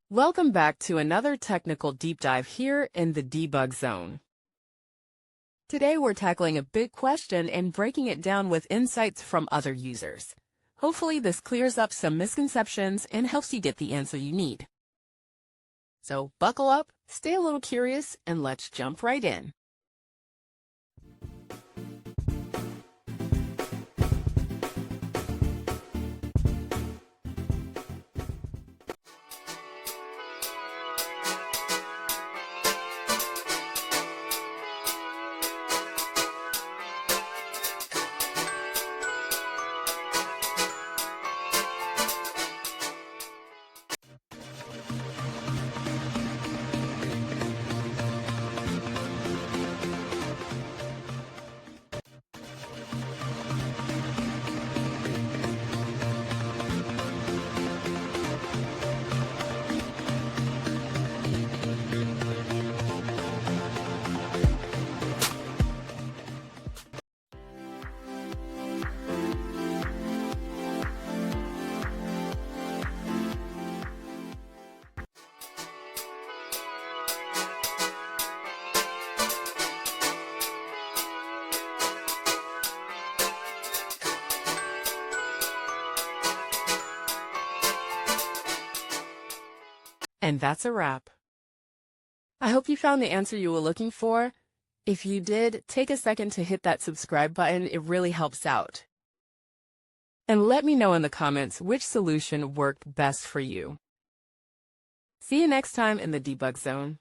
Welcome back to another technical deep dive here in the debug zone. Today we're tackling a big question and breaking it down with insights from other users. Hopefully this clears up some misconceptions and helps you get the answer you need. So buckle up, stay a little curious, and let's jump right in. And that's a wrap. I hope you found the answer you were looking for. If you did, take a second to hit that subscribe button. It really helps out. And let me know in the comments which solution worked best for you. See you next time in the debug zone.